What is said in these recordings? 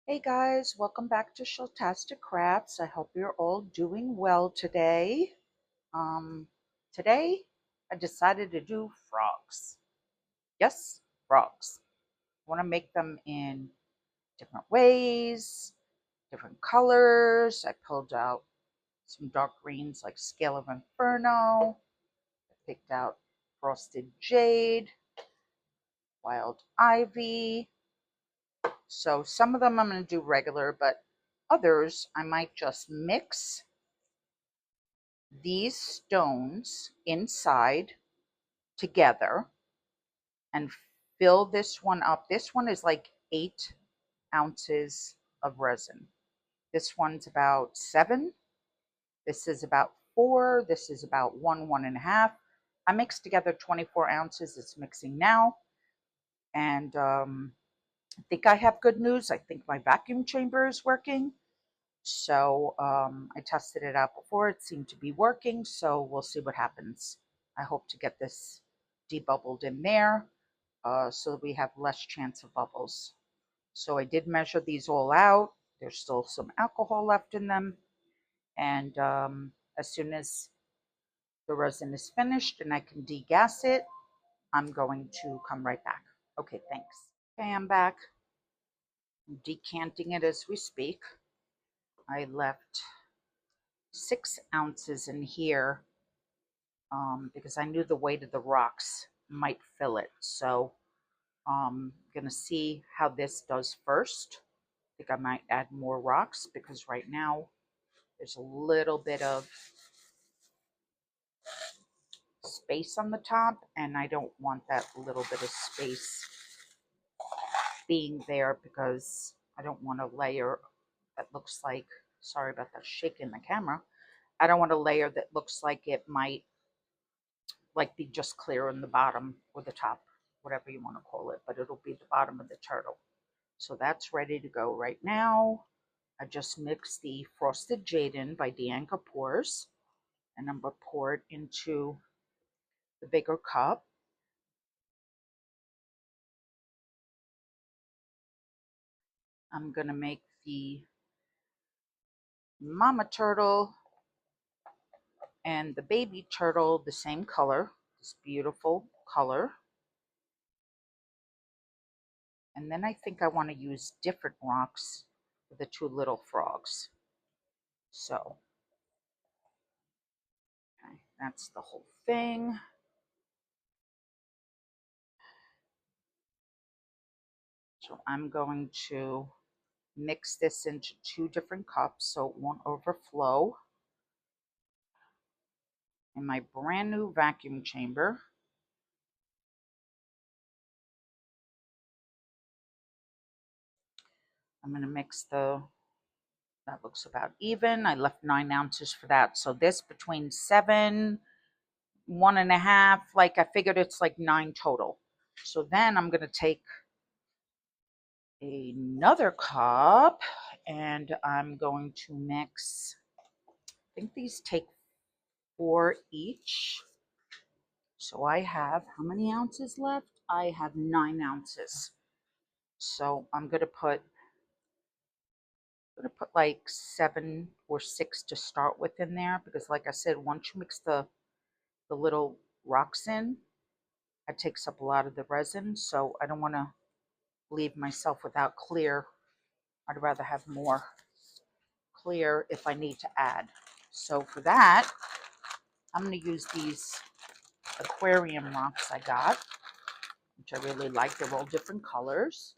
Hey guys, welcome back to Shelltastic Crafts. I hope you're all doing well today. Um, Today I decided to do frogs. Yes, frogs. I want to make them in different ways, different colors. I pulled out some dark greens like Scale of Inferno. I picked out Frosted Jade, Wild Ivy. So some of them I'm going to do regular, but others I might just mix these stones inside together and fill this one up. This one is like 8 ounces of resin. This one's about 7. This is about 4. This is about 1.5. I mixed together 24 ounces. It's mixing now. And I think I have good news. I think my vacuum chamber is working. So I tested it out before. It seemed to be working. So we'll see what happens. I hope to get this debubbled in there so that we have less chance of bubbles. So I did measure these all out. There's still some alcohol left in them. And as soon as the resin is finished and I can degas it, I'm going to come right back. Okay, thanks. Okay, I'm back. I'm decanting it as we speak. I left 6 ounces in here because I knew the weight of the rocks might fill it. So I'm going to see how this does first. I think I might add more rocks because right now there's a little bit of space on the top and I don't want that little bit of space being there because I don't want a layer that looks like, sorry about that shake in the camera, I don't want a layer that looks like it might like be just clear on the bottom or the top, whatever you want to call it, but it'll be the bottom of the turtle. So that's ready to go right now. I just mixed the Frosted Jade in by Dianca Pours, and I'm going to pour it into the bigger cup. I'm going to make the mama turtle and the baby turtle the same color, this beautiful color. And then I think I want to use different rocks for the 2 little frogs. So, okay, that's the whole thing. So I'm going to mix this into 2 different cups so it won't overflow. In my brand new vacuum chamber, I'm going to mix that looks about even. I left 9 ounces for that. So this between 7, 1.5, like I figured it's like 9 total. So then I'm going to take another cup and I'm going to mix, I think these take 4 each. So I have, how many ounces left? I have 9 ounces. So I'm going to put like 7 or 6 to start with in there because like I said, once you mix the little rocks in, it takes up a lot of the resin. So I don't want to leave myself without clear. I'd rather have more clear if I need to add. So for that, I'm going to use these aquarium rocks I got, which I really like. They're all different colors.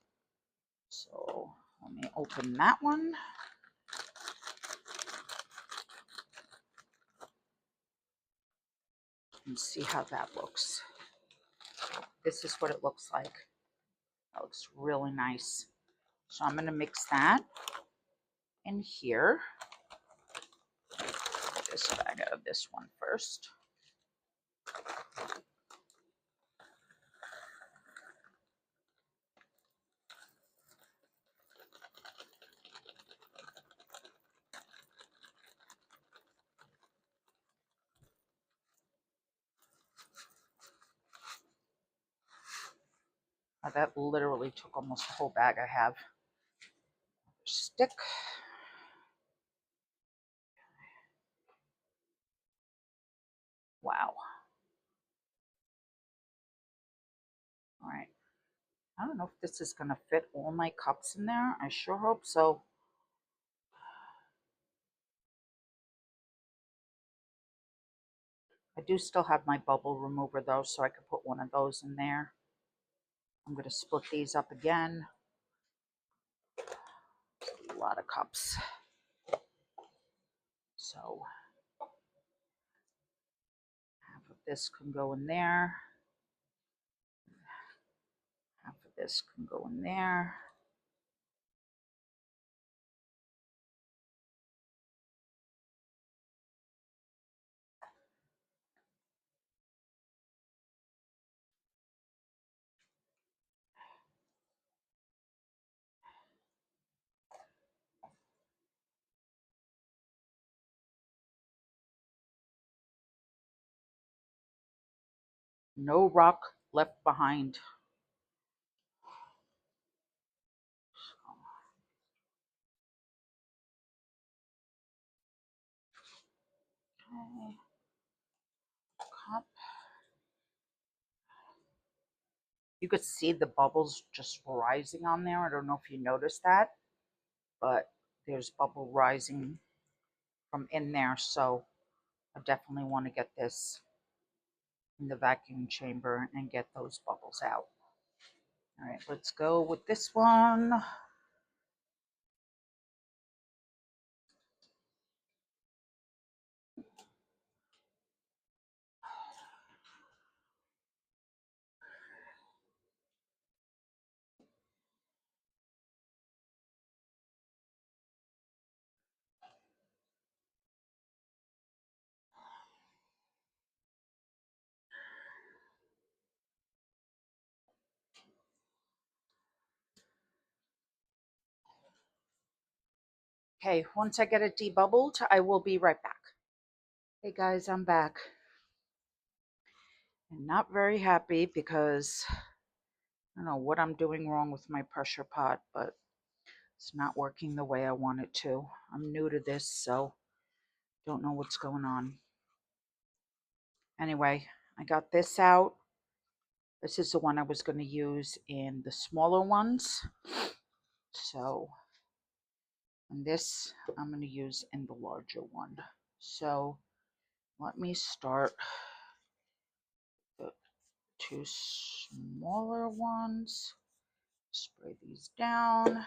So let me open that one. And see how that looks. This is what it looks like. That looks really nice. So I'm going to mix that in here. Get this bag out of this one first. Now that literally took almost the whole bag I have. stick. Wow. All right. I don't know if this is going to fit all my cups in there. I sure hope so. I do still have my bubble remover though, so I could put one of those in there. I'm going to split these up again. A lot of cups. So half of this can go in there. Half of this can go in there. No rock left behind. Okay. Cup. You could see the bubbles just rising on there. I don't know if you noticed that, but there's bubble rising from in there. So I definitely want to get this in the vacuum chamber and get those bubbles out. All right, let's go with this one. Okay, once I get it debubbled, I will be right back. Hey guys, I'm back. And not very happy because I don't know what I'm doing wrong with my pressure pot, but it's not working the way I want it to. I'm new to this, so don't know what's going on. Anyway, I got this out. This is the one I was going to use in the smaller ones. So, and this I'm going to use in the larger one. So, let me start the two smaller ones. Spray these down.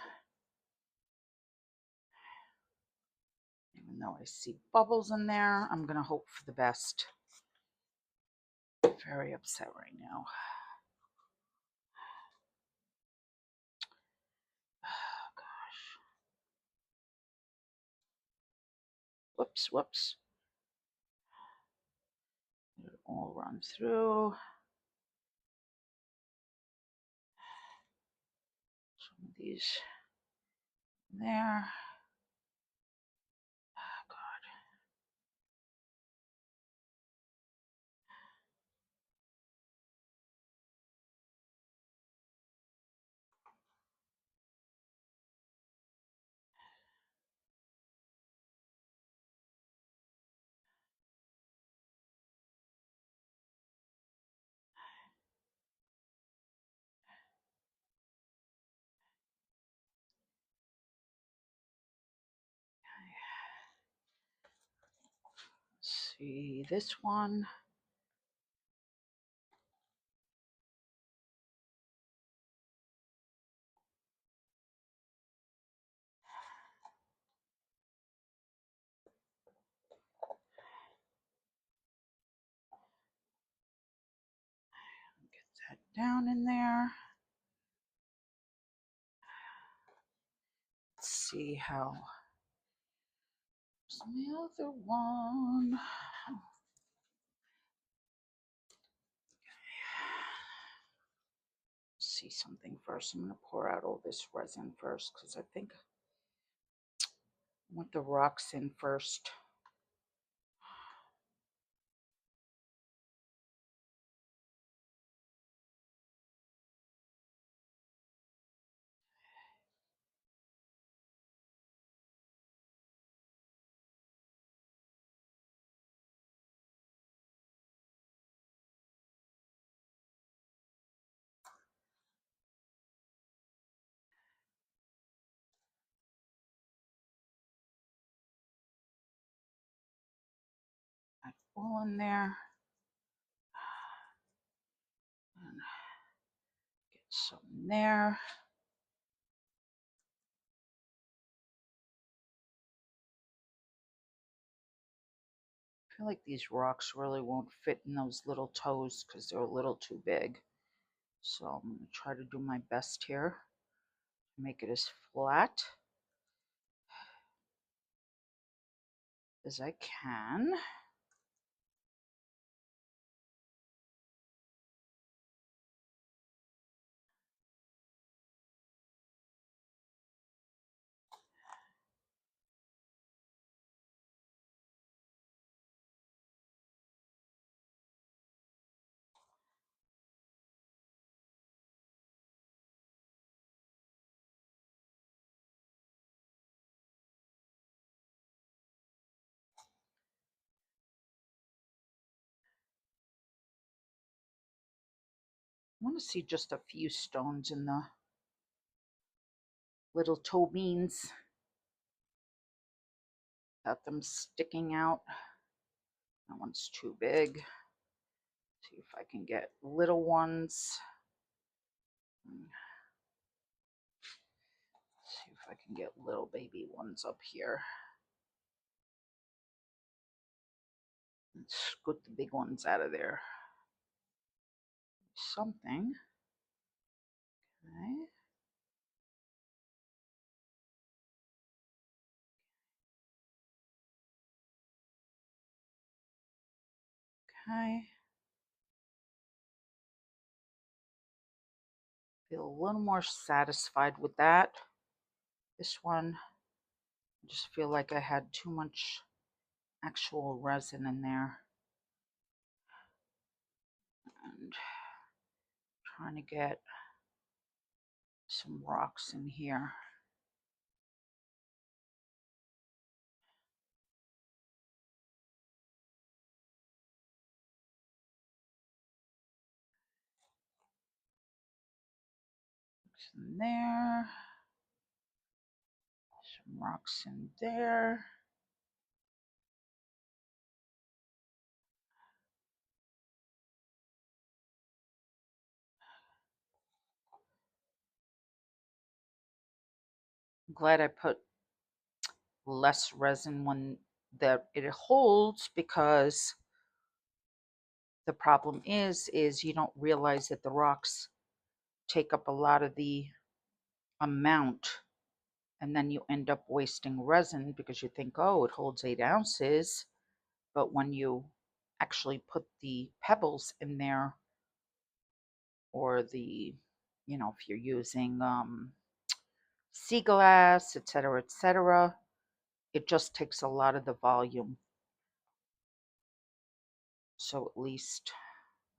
Even though I see bubbles in there, I'm going to hope for the best. Very upset right now. Oh, gosh. Whoops, whoops. Let it all run through. Some of these there. Oh, God. Let's see this one. Get that down in there. Let's see how. There's the other one. See something first. I'm going to pour out all this resin first because I think I want the rocks in first. all in there. And get some there. I feel like these rocks really won't fit in those little toes because they're a little too big. So I'm going to try to do my best here to make it as flat as I can. I want to see just a few stones in the little toe beans. Got them sticking out. That one's too big. See if I can get little ones. See if I can get little baby ones up here. And scoot the big ones out of there. Something. Okay. Okay. Feel a little more satisfied with that. This one, I just feel like I had too much actual resin in there. And trying to get some rocks in here. In there. Some rocks in there. I'm glad I put less resin when that it holds, because the problem is you don't realize that the rocks take up a lot of the amount, and then you end up wasting resin because you think, oh, it holds 8 ounces, but when you actually put the pebbles in there, or the, if you're using sea glass, etc., it just takes a lot of the volume. So at least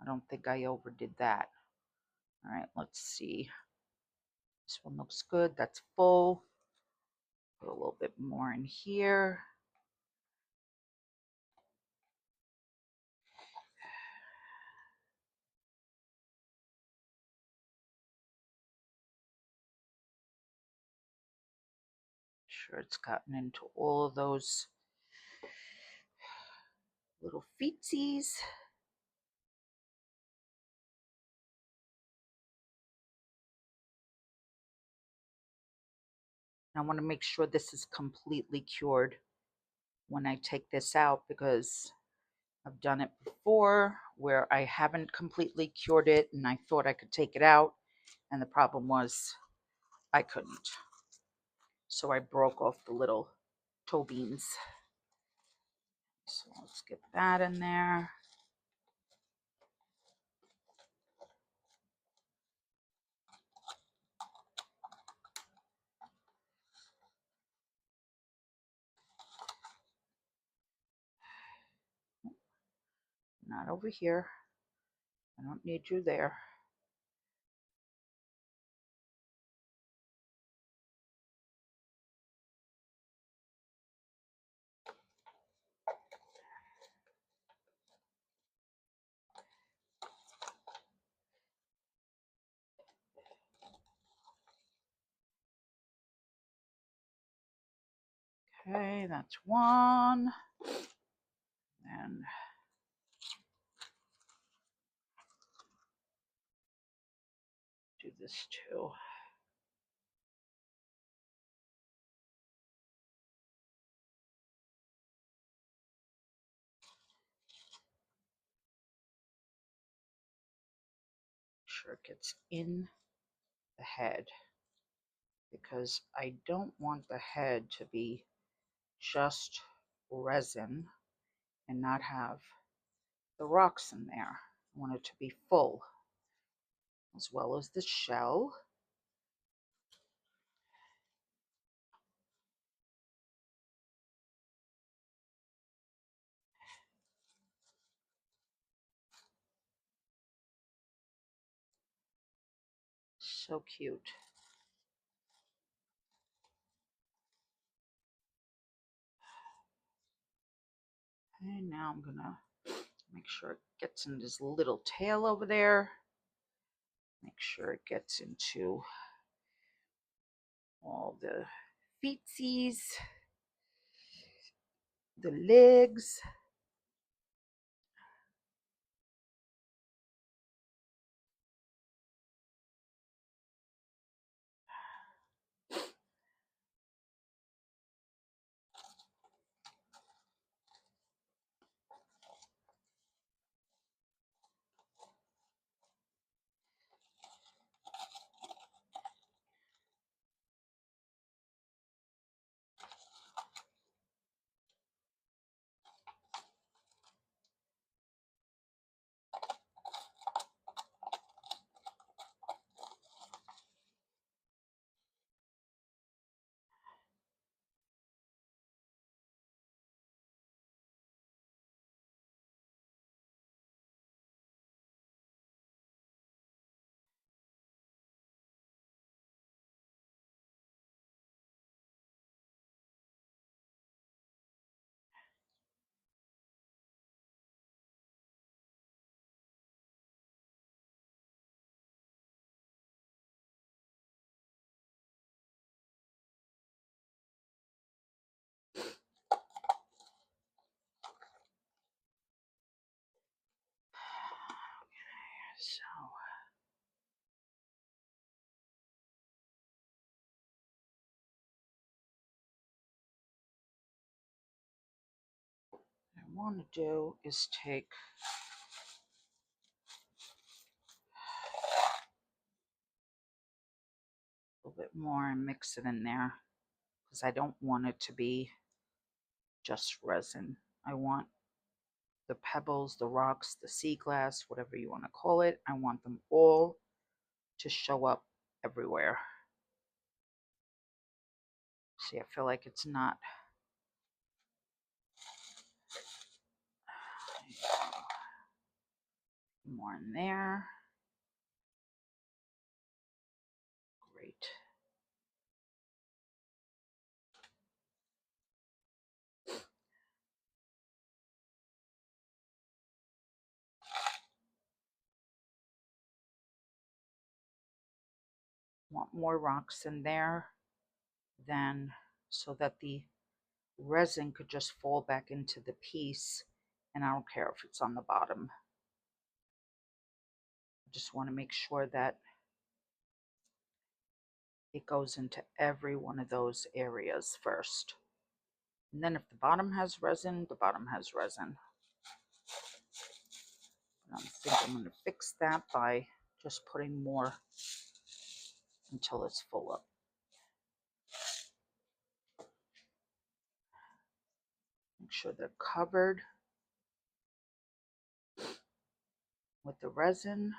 I don't think I overdid that. All right, let's see. This one looks good. That's full. Put a little bit more in here. Sure, it's gotten into all of those little feetsies. I want to make sure this is completely cured when I take this out, because I've done it before where I haven't completely cured it and I thought I could take it out, and the problem was I couldn't. So I broke off the little toe beans. So let's get that in there. Not over here. I don't need you there. Okay, that's one. And this too. Sure it gets in the head, because I don't want the head to be just resin and not have the rocks in there. I want it to be full, as well as the shell. So cute. And now I'm gonna make sure it gets in this little tail over there. Make sure it gets into all the feetsies, the legs. So what I want to do is take a little bit more and mix it in there, because I don't want it to be just resin. I want the pebbles, the rocks, the sea glass, whatever you want to call it, I want them all to show up everywhere. See, I feel like it's not. More in there. Great. Want more rocks in there, then, so that the resin could just fall back into the piece, and I don't care if it's on the bottom. I just want to make sure that it goes into every one of those areas first. And then if the bottom has resin, the bottom has resin. And I think I'm going to fix that by just putting more until it's full up. Make sure they're covered with the resin.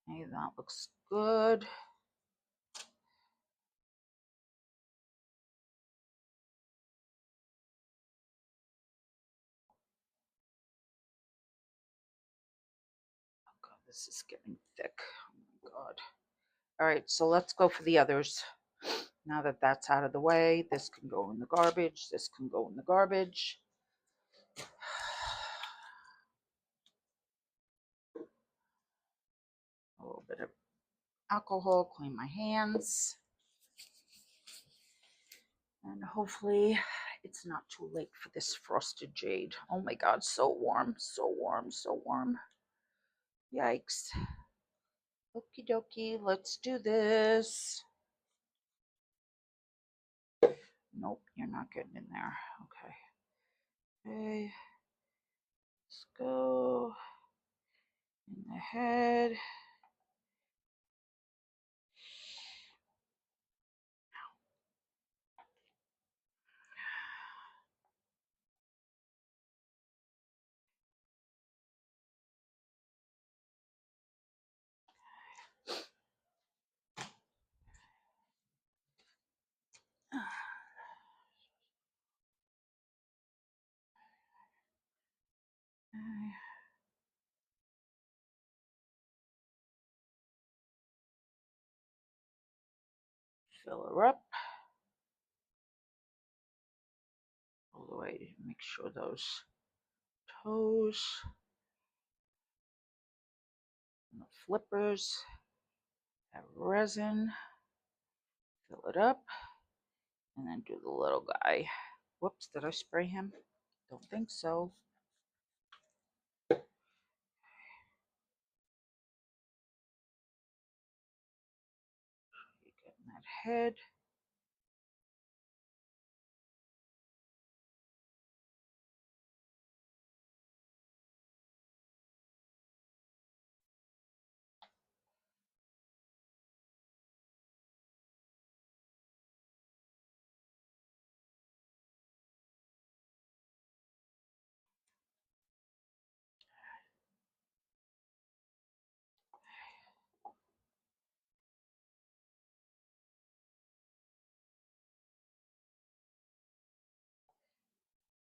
Okay, that looks good. Oh God, this is getting thick. Oh my God. All right, so let's go for the others. Now that that's out of the way, this can go in the garbage. This can go in the garbage. A little bit of alcohol, clean my hands. And hopefully it's not too late for this frosted jade. Oh my god, so warm, so warm, so warm. Yikes. Okie dokie, let's do this. Nope, you're not getting in there. Okay. Okay. Let's go in the head. Fill her up all the way. Make sure those toes and the flippers have resin. Fill it up and then do the little guy. Whoops, did I spray him? Don't think so. Getting that head.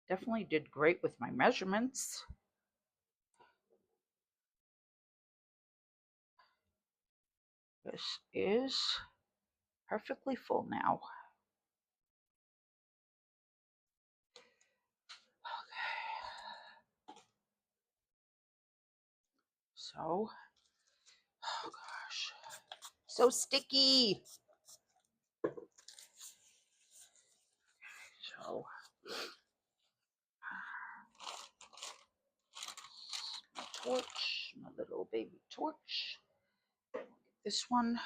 Definitely did great with my measurements. This is perfectly full now. So, oh gosh, so sticky. So, my torch, my little baby torch. This one.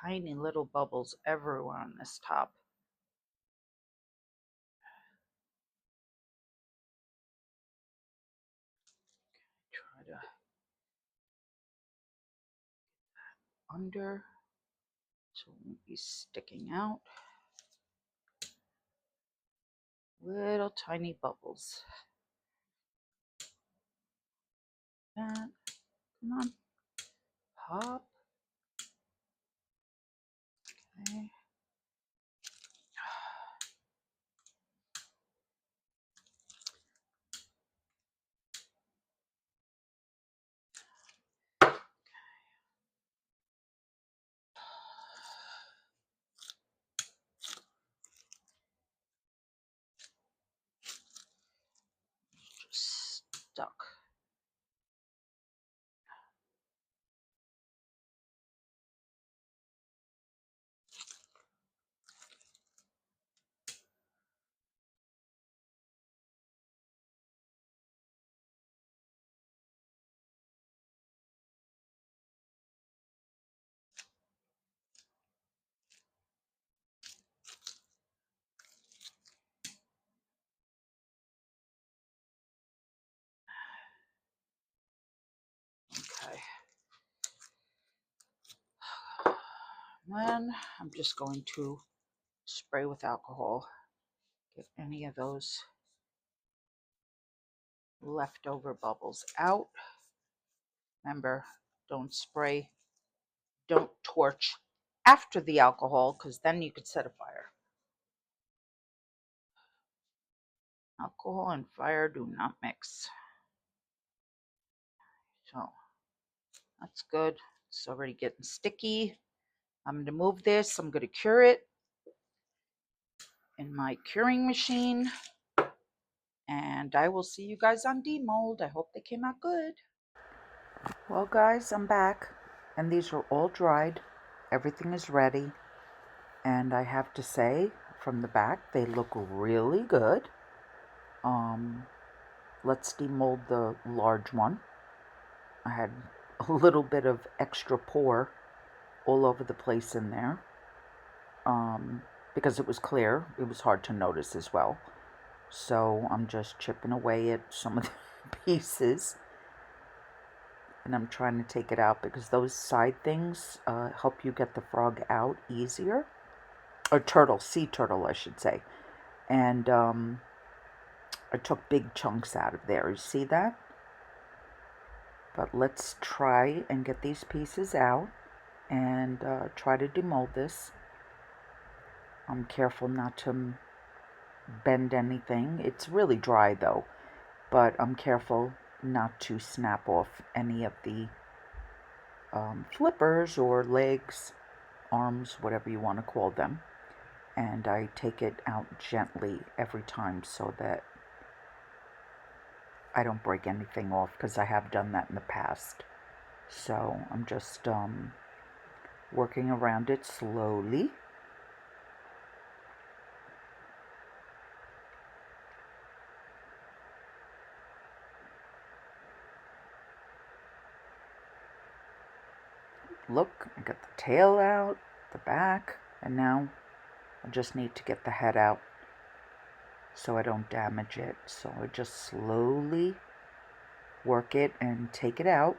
Tiny little bubbles everywhere on this top. Try to under so it won't be sticking out. Little tiny bubbles. That, come on, pop. Okay. Just stuck. Okay. Then I'm just going to spray with alcohol. Get any of those leftover bubbles out. Remember, don't spray, don't torch after the alcohol because then you could set a fire. Alcohol and fire do not mix. So that's good. It's already getting sticky. I'm going to move this. I'm going to cure it in my curing machine. And I will see you guys on demold. I hope they came out good. Well, guys, I'm back. And these are all dried. Everything is ready. And I have to say, from the back, they look really good. Let's demold the large one. I had a little bit of extra pour all over the place in there. Because it was clear, it was hard to notice as well. So I'm just chipping away at some of the pieces. And I'm trying to take it out because those side things help you get the frog out easier. Or turtle, sea turtle I should say. And I took big chunks out of there. You see that? But let's try and get these pieces out and try to demold this. I'm careful not to bend anything. It's really dry though, but I'm careful not to snap off any of the flippers or legs, arms, whatever you want to call them. And I take it out gently every time so that I don't break anything off, because I have done that in the past. So I'm just working around it slowly. Look, I got the tail out, the back, and now I just need to get the head out so I don't damage it. So I just slowly work it and take it out.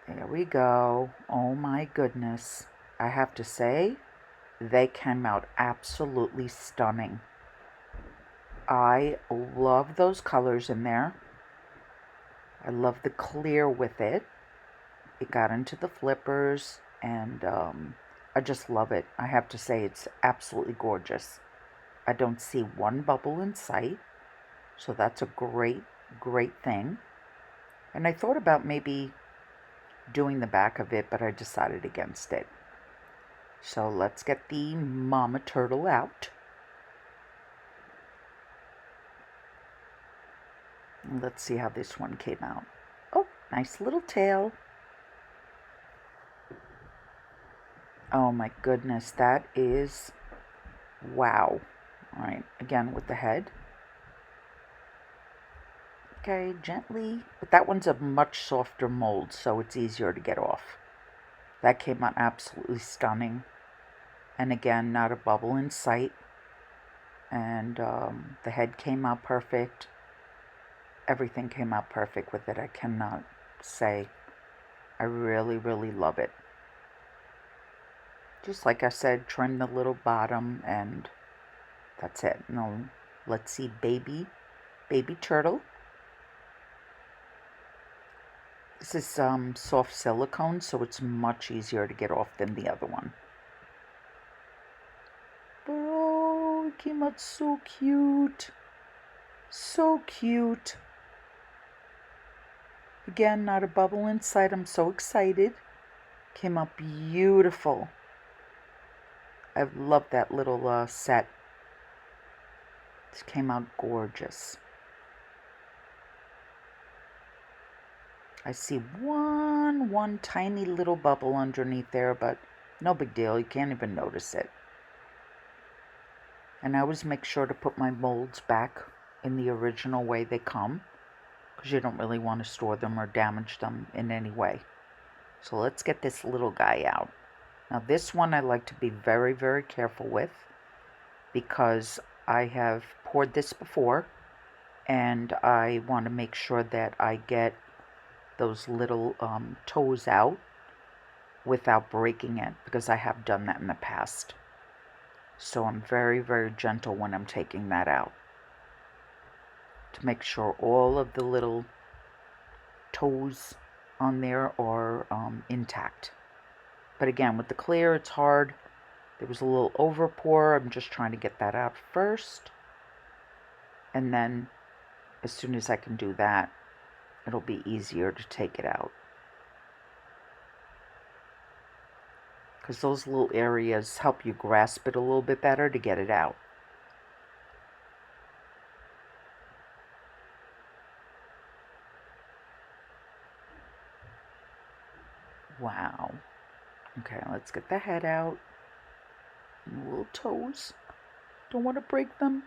There we go. Oh my goodness. I have to say, they came out absolutely stunning. I love those colors in there. I love the clear with it. It got into the flippers, and I just love it. I have to say, it's absolutely gorgeous. I don't see one bubble in sight, so that's a great, great thing. And I thought about maybe doing the back of it, but I decided against it. So let's get the mama turtle out. Let's see how this one came out. Oh, nice little tail. Oh my goodness, that is wow. All right, again with the head. Okay, gently. But that one's a much softer mold, so it's easier to get off. That came out absolutely stunning. And again, not a bubble in sight. And the head came out perfect. Everything came out perfect with it. I cannot say. I really, really love it. Just like I said, trim the little bottom, and that's it. Now, let's see baby turtle. This is soft silicone, so it's much easier to get off than the other one. But oh, it came out so cute. So cute. Again, not a bubble inside. I'm so excited. Came out beautiful. I love that little set. This came out gorgeous. I see one tiny little bubble underneath there, but no big deal. You can't even notice it. And I always make sure to put my molds back in the original way they come, because you don't really want to store them or damage them in any way. So let's get this little guy out. Now this one I like to be very, very careful with, because I have poured this before, and I want to make sure that I get those little toes out without breaking it, because I have done that in the past. So I'm very, very gentle when I'm taking that out, to make sure all of the little toes on there are intact. But again, with the clear, it's hard. There was a little over pour. I'm just trying to get that out first. And then as soon as I can do that, it'll be easier to take it out. because those little areas help you grasp it a little bit better to get it out. Wow. Okay, let's get the head out. Little toes. Don't want to break them.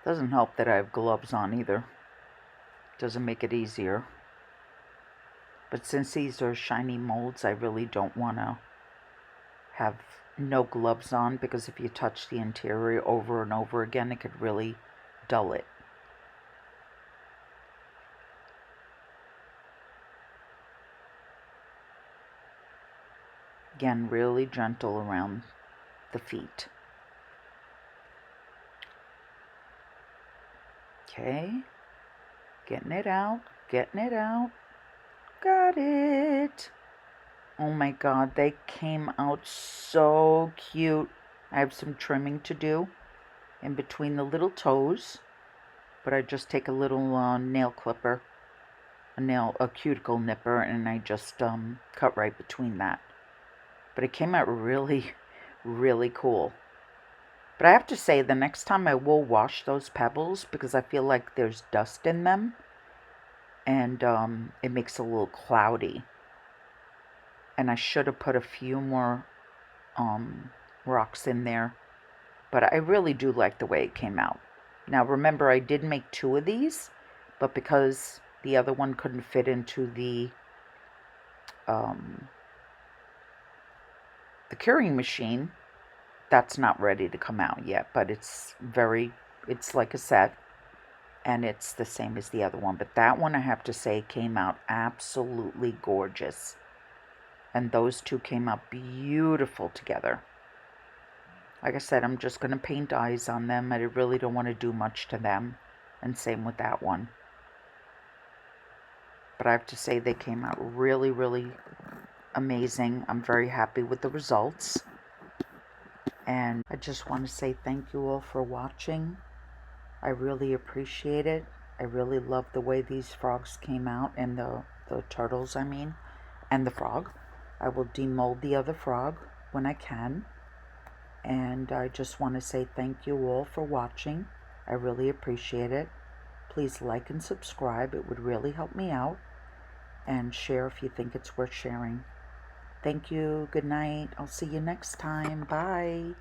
Doesn't help that I have gloves on either. Doesn't make it easier. But since these are shiny molds, I really don't want to have no gloves on, because if you touch the interior over and over again, it could really dull it. Again, really gentle around the feet. Okay, getting it out, getting it out. Got it. Oh my god, they came out so cute. I have some trimming to do in between the little toes, but I just take a little nail clipper, a cuticle nipper, and I just cut right between that. But it came out really, really cool. But I have to say, the next time I will wash those pebbles, because I feel like there's dust in them, and it makes it a little cloudy. And I should have put a few more rocks in there. But I really do like the way it came out. Now remember, I did make 2 of these, but because the other one couldn't fit into the curing machine, that's not ready to come out yet. But it's like a set, and it's the same as the other one. But that one, I have to say, came out absolutely gorgeous. And those 2 came out beautiful together. Like I said, I'm just going to paint eyes on them. I really don't want to do much to them. And same with that one. But I have to say, they came out really, really amazing. I'm very happy with the results. And I just want to say thank you all for watching. I really appreciate it. I really love the way these frogs came out, and the turtles, I mean, and the frog. I will demold the other frog when I can. And I just want to say thank you all for watching. I really appreciate it. Please like and subscribe. It would really help me out. And share if you think it's worth sharing. Thank you. Good night. I'll see you next time. Bye.